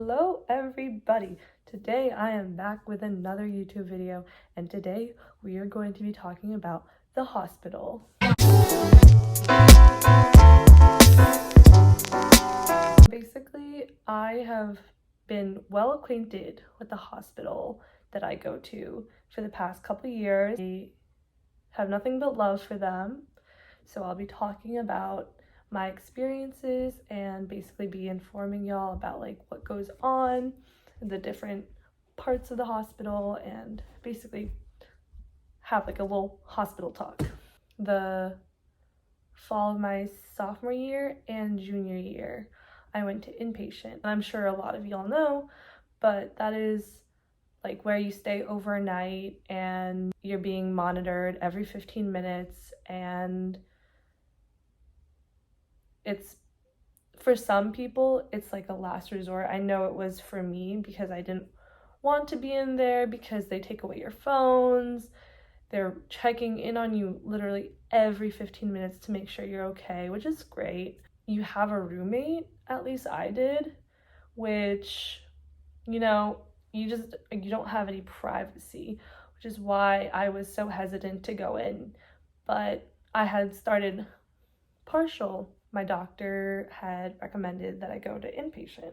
Hello everybody! Today I am back with another YouTube video, and today we are going to be talking about the hospital. Basically, I have been well acquainted with the hospital that I go to for the past couple years. I have nothing but love for them, so I'll be talking about my experiences and basically be informing y'all about like what goes on, the different parts of the hospital, and basically have like a little hospital talk. The fall of my sophomore year and junior year, I went to inpatient. I'm sure a lot of y'all know, but that is like where you stay overnight and you're being monitored every 15 minutes, and it's, for some people, it's like a last resort. I know it was for me because I didn't want to be in there because they take away your phones. They're checking in on you literally every 15 minutes to make sure you're okay, which is great. You have a roommate, at least I did, which, you don't have any privacy, which is why I was so hesitant to go in. But I had started partial. My doctor had recommended that I go to inpatient,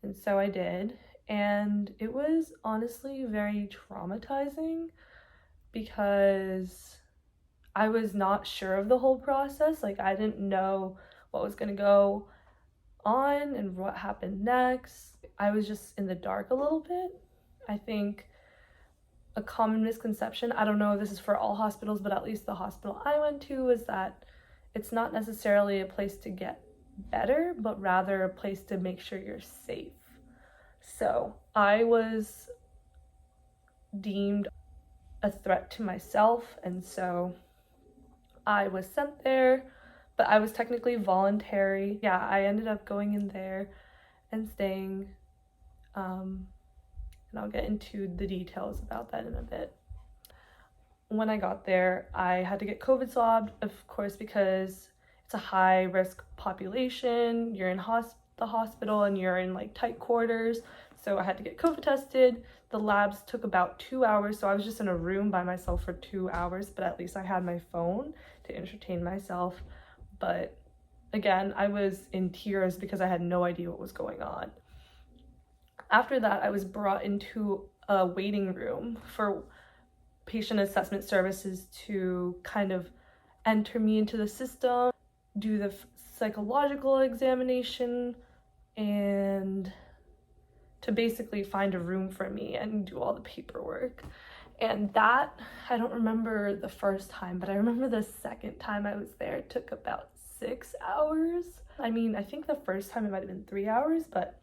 and so I did, and it was honestly very traumatizing because I was not sure of the whole process. Like, I didn't know what was going to go on and what happened next. I was just in the dark a little bit. I think a common misconception, I don't know if this is for all hospitals, but at least the hospital I went to, was that it's not necessarily a place to get better, but rather a place to make sure you're safe. So I was deemed a threat to myself, and so I was sent there, but I was technically voluntary. Yeah, I ended up going in there and staying, and I'll get into the details about that in a bit. When I got there, I had to get COVID swabbed, of course, because it's a high risk population. You're in the hospital and you're in like tight quarters. So I had to get COVID tested. The labs took about 2 hours. So I was just in a room by myself for 2 hours, but at least I had my phone to entertain myself. But again, I was in tears because I had no idea what was going on. After that, I was brought into a waiting room for patient assessment services to kind of enter me into the system, do the psychological examination, and to basically find a room for me and do all the paperwork. And that, I don't remember the first time, but I remember the second time I was there, it took about 6 hours. I mean, I think the first time it might have been 3 hours, but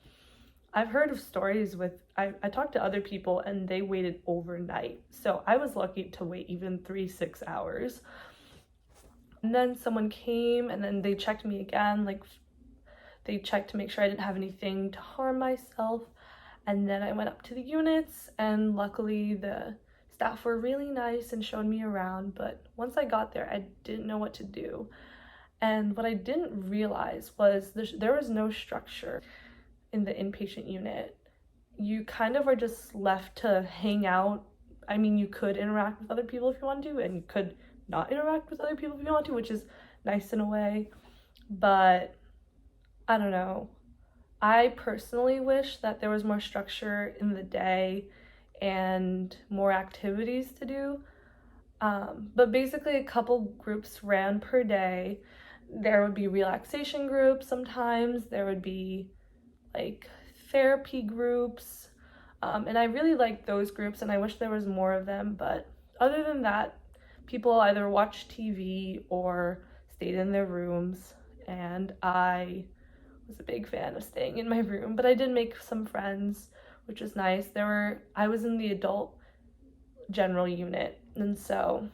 I've heard of stories with, I talked to other people and they waited overnight. So I was lucky to wait even 6 hours. And then someone came and then they checked me again. Like, they checked to make sure I didn't have anything to harm myself. And then I went up to the units, and luckily the staff were really nice and showed me around. But once I got there, I didn't know what to do. And what I didn't realize was there was no structure in the inpatient unit. You kind of are just left to hang out. I mean, you could interact with other people if you want to, and you could not interact with other people if you want to, which is nice in a way. But I don't know. I personally wish that there was more structure in the day and more activities to do. But basically a couple groups ran per day. There would be relaxation groups sometimes. There would be like therapy groups, and I really liked those groups and I wish there was more of them. But other than that, people either watched TV or stayed in their rooms, and I was a big fan of staying in my room. But I did make some friends, which was nice. I was in the adult general unit, and so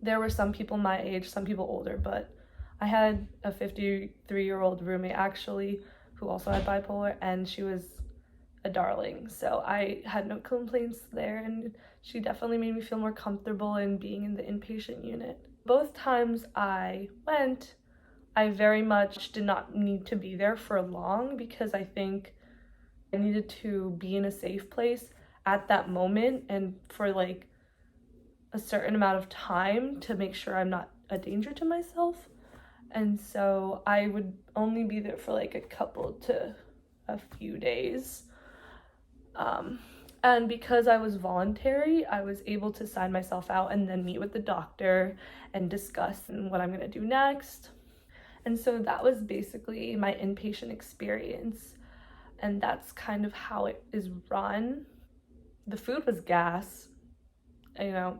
there were some people my age, some people older, but I had a 53-year-old roommate actually who also had bipolar, and she was a darling. So I had no complaints there, and she definitely made me feel more comfortable in being in the inpatient unit. Both times I went, I very much did not need to be there for long because I think I needed to be in a safe place at that moment and for like a certain amount of time to make sure I'm not a danger to myself. And so I would only be there for like a couple to a few days. And because I was voluntary, I was able to sign myself out and then meet with the doctor and discuss what I'm gonna do next. And so that was basically my inpatient experience. And that's kind of how it is run. The food was gas. You know,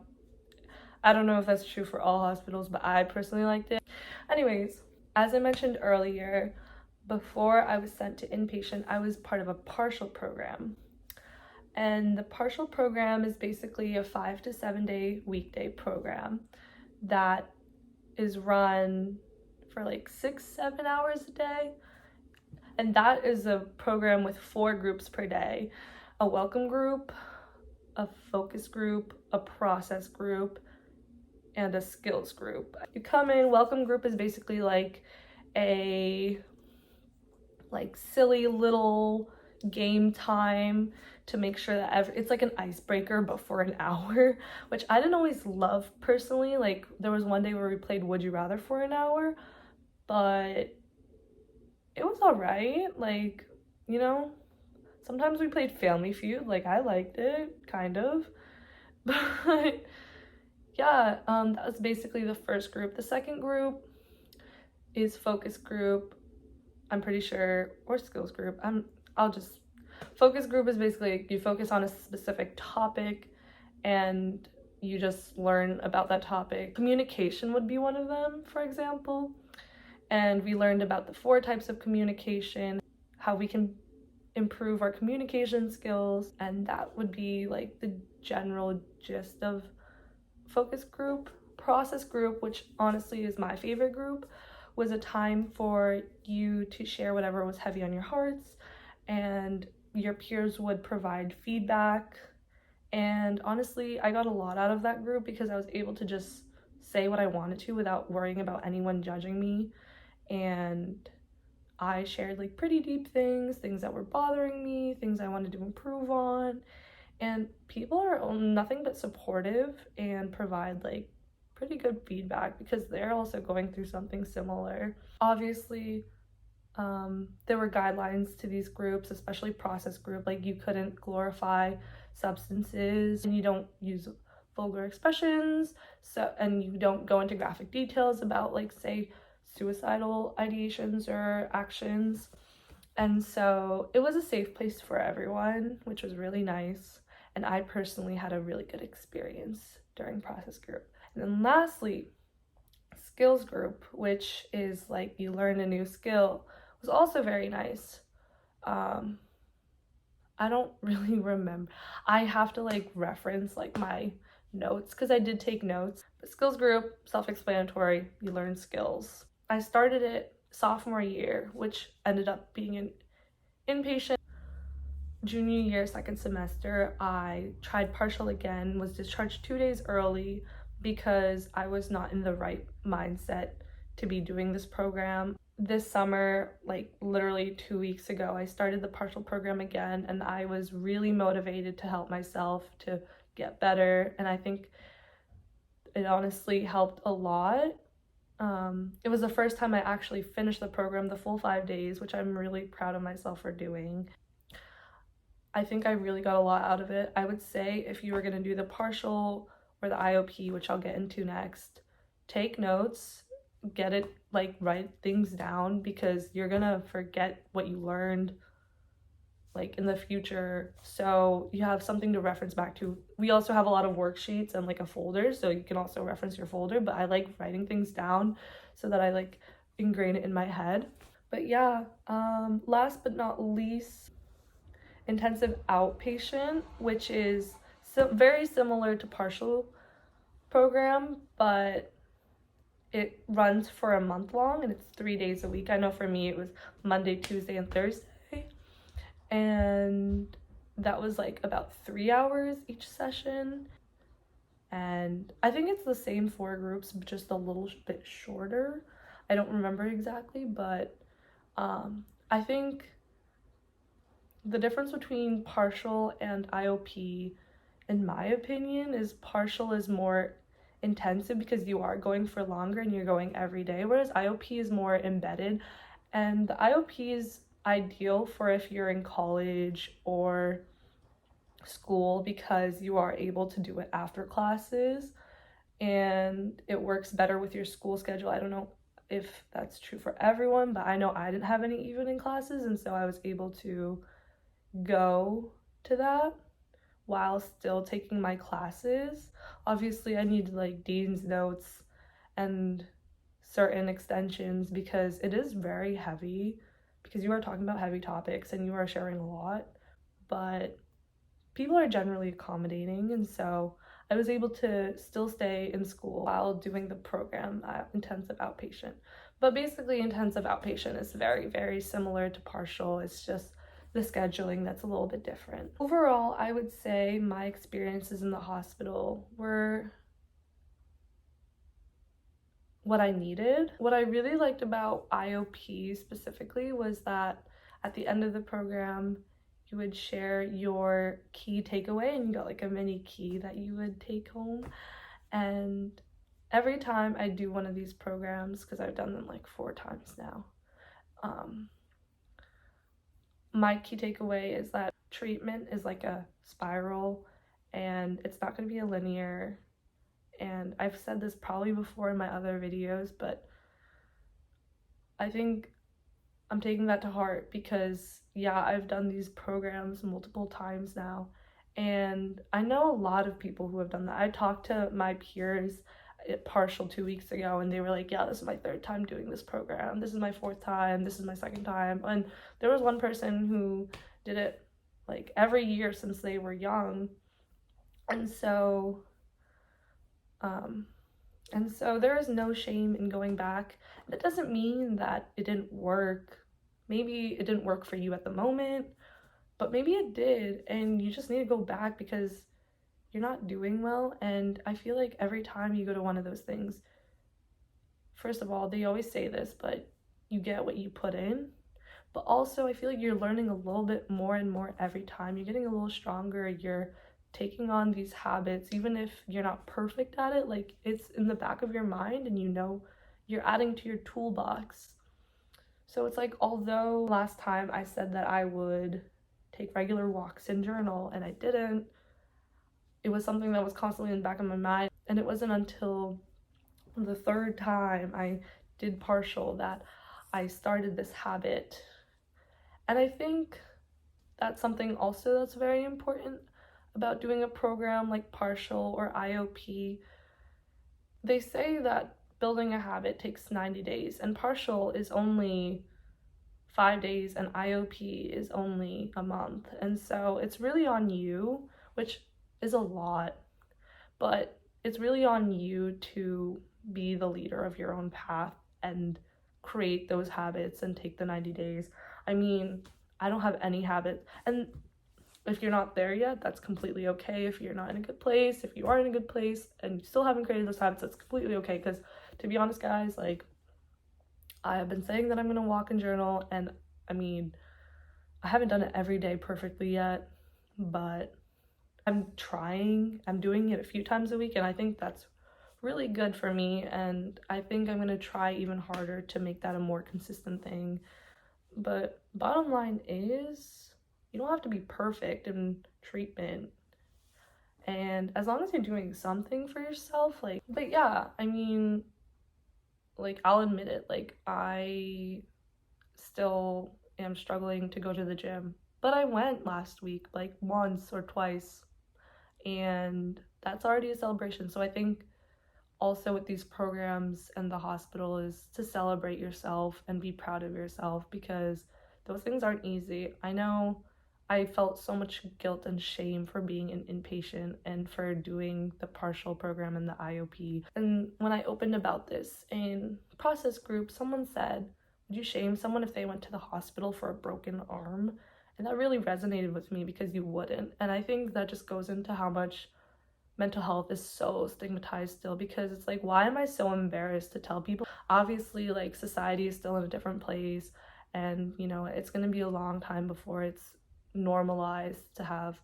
I don't know if that's true for all hospitals, but I personally liked it. Anyways, as I mentioned earlier, before I was sent to inpatient, I was part of a partial program. And the partial program is basically a 5 to 7 day weekday program that is run for like 6-7 hours a day. And that is a program with 4 groups per day: a welcome group, a focus group, a process group, and a skills group. You come in, welcome group is basically like a silly little game time to make sure that it's like an icebreaker but for an hour, which I didn't always love personally. Like there was one day where we played Would You Rather for an hour, but it was all right. Like, you know, sometimes we played Family Feud. Like I liked it, kind of. But yeah, that was basically the first group. The second group is focus group, I'm pretty sure, or skills group. Focus group is basically you focus on a specific topic and you just learn about that topic. Communication would be one of them, for example. And we learned about the 4 types of communication, how we can improve our communication skills, and that would be like the general gist of focus group. Process group, which honestly is my favorite group, was a time for you to share whatever was heavy on your hearts, and your peers would provide feedback. And honestly, I got a lot out of that group because I was able to just say what I wanted to without worrying about anyone judging me. And I shared like pretty deep things that were bothering me, things I wanted to improve on. And people are nothing but supportive and provide like pretty good feedback because they're also going through something similar. Obviously, there were guidelines to these groups, especially process group. Like you couldn't glorify substances, and you don't use vulgar expressions, and you don't go into graphic details about like, say, suicidal ideations or actions. And so it was a safe place for everyone, which was really nice. And I personally had a really good experience during process group. And then lastly, skills group, which is like you learn a new skill, was also very nice. I don't really remember. I have to like reference like my notes because I did take notes. But skills group, self-explanatory, you learn skills. I started it sophomore year, which ended up being an inpatient. Junior year, second semester, I tried partial again, was discharged 2 days early because I was not in the right mindset to be doing this program. This summer, like literally 2 weeks ago, I started the partial program again, and I was really motivated to help myself to get better, and I think it honestly helped a lot. It was the first time I actually finished the program the full 5 days, which I'm really proud of myself for doing. I think I really got a lot out of it. I would say if you were going to do the partial or the IOP, which I'll get into next, take notes, get it, like write things down because you're going to forget what you learned like in the future. So you have something to reference back to. We also have a lot of worksheets and like a folder, so you can also reference your folder, but I like writing things down so that I like ingrain it in my head. But yeah, last but not least, intensive outpatient, which is very similar to partial program, but it runs for a month long and it's 3 days a week. I know for me it was Monday, Tuesday, and Thursday, and that was like about 3 hours each session. And I think it's the same 4 groups, but just a little bit shorter. I don't remember exactly, but I think The difference between partial and IOP, in my opinion, is partial is more intensive because you are going for longer and you're going every day, whereas IOP is more embedded. And the IOP is ideal for if you're in college or school because you are able to do it after classes and it works better with your school schedule. I don't know if that's true for everyone, but I know I didn't have any evening classes, and so I was able to go to that while still taking my classes. Obviously, I needed like dean's notes and certain extensions because it is very heavy because you are talking about heavy topics and you are sharing a lot, but people are generally accommodating, and so I was able to still stay in school while doing the program at intensive outpatient. But basically, intensive outpatient is very, very similar to partial. It's just the scheduling that's a little bit different. Overall, I would say my experiences in the hospital were what I needed. What I really liked about IOP specifically was that at the end of the program, you would share your key takeaway and you got like a mini key that you would take home. And every time I do one of these programs, because I've done them like 4 times now, my key takeaway is that treatment is like a spiral and it's not going to be a linear. And I've said this probably before in my other videos, but I think I'm taking that to heart because, yeah, I've done these programs multiple times now, and I know a lot of people who have done that. I talked to my peers at Partial 2 weeks ago, and they were like, yeah, this is my 3rd time doing this program. This is my 4th time. This is my 2nd time. And there was one person who did it like every year since they were young. And so there is no shame in going back. That doesn't mean that it didn't work. Maybe it didn't work for you at the moment, but maybe it did, and you just need to go back because you're not doing well. And I feel like every time you go to one of those things, first of all, they always say this, but you get what you put in. But also, I feel like you're learning a little bit more and more every time. You're getting a little stronger. You're taking on these habits, even if you're not perfect at it, like it's in the back of your mind and you know you're adding to your toolbox. So it's like, although last time I said that I would take regular walks and journal and I didn't, it was something that was constantly in the back of my mind. And it wasn't until the 3rd time I did partial that I started this habit. And I think that's something also that's very important about doing a program like partial or IOP. They say that building a habit takes 90 days, and partial is only 5 days, and IOP is only a month. And so it's really on you, which is a lot, but it's really on you to be the leader of your own path and create those habits and take the 90 days. I mean, I don't have any habits, and if you're not there yet, that's completely okay. If you're not in a good place, if you are in a good place and you still haven't created those habits, that's completely okay. Because to be honest, guys, like, I have been saying that I'm gonna walk and journal, and I mean, I haven't done it every day perfectly yet, but I'm trying. I'm doing it a few times a week, and I think that's really good for me, and I think I'm gonna try even harder to make that a more consistent thing. But bottom line is, you don't have to be perfect in treatment. And as long as you're doing something for yourself, like, but yeah, I mean, like, I'll admit it, like, I still am struggling to go to the gym. But I went last week, like, once or twice, and that's already a celebration. So I think also with these programs and the hospital is to celebrate yourself and be proud of yourself because those things aren't easy. I know I felt so much guilt and shame for being an inpatient and for doing the partial program and the IOP. And when I opened about this in process group, someone said, would you shame someone if they went to the hospital for a broken arm? And that really resonated with me because you wouldn't. And I think that just goes into how much mental health is so stigmatized still, because it's like, why am I so embarrassed to tell people? Obviously, like, society is still in a different place, and you know, it's going to be a long time before it's normalized to have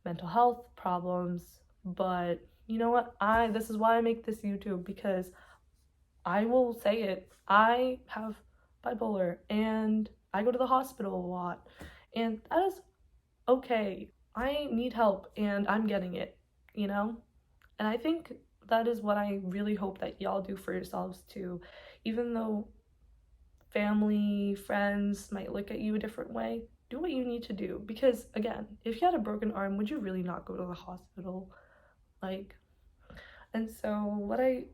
mental health problems. But you know what? This is why I make this YouTube, because I will say it. I have bipolar and I go to the hospital a lot, and that is okay. I need help and I'm getting it, you know? And I think that is what I really hope that y'all do for yourselves too. Even though family, friends might look at you a different way, do what you need to do. Because again, if you had a broken arm, would you really not go to the hospital? Like, and so what I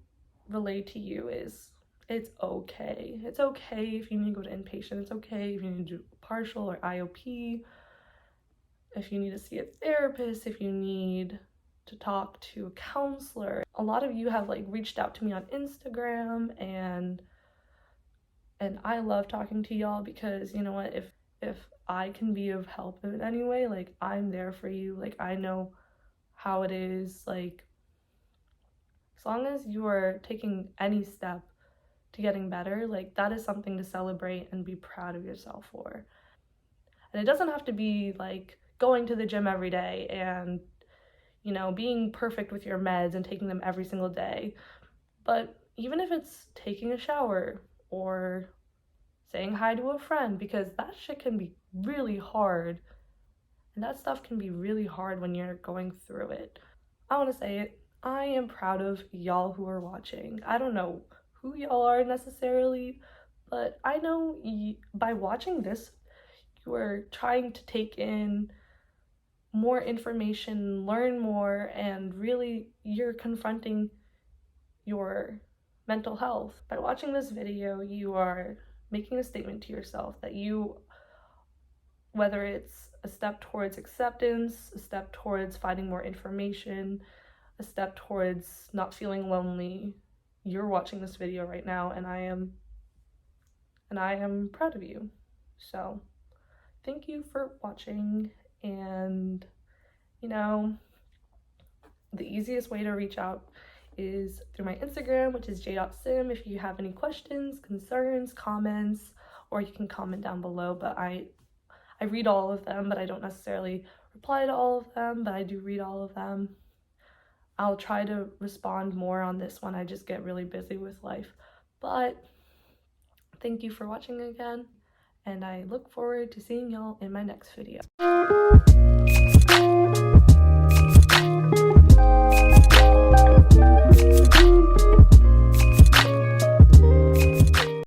relay to you is it's okay. It's okay if you need to go to inpatient. It's okay if you need to do partial or IOP, if you need to see a therapist, if you need to talk to a counselor. A lot of you have like reached out to me on Instagram, and I love talking to y'all, because you know what, if I can be of help in any way, like I'm there for you. Like I know how it is. Like as long as you are taking any step to getting better, like that is something to celebrate and be proud of yourself for. And it doesn't have to be like going to the gym every day and, you know, being perfect with your meds and taking them every single day. But even if it's taking a shower or saying hi to a friend, because that shit can be really hard. And that stuff can be really hard when you're going through it. I want to say it. I am proud of y'all who are watching. I don't know who y'all are necessarily, but I know by watching this, you are trying to take in more information, learn more, and really you're confronting your mental health. By watching this video, you are making a statement to yourself that you, whether it's a step towards acceptance, a step towards finding more information, a step towards not feeling lonely, you're watching this video right now, and I am proud of you. So thank you for watching. And you know, the easiest way to reach out is through my Instagram, which is j.sim. If you have any questions, concerns, comments, or you can comment down below. But I read all of them, but I don't necessarily reply to all of them, but I do read all of them. I'll try to respond more on this one. I just get really busy with life. But thank you for watching again, and I look forward to seeing y'all in my next video.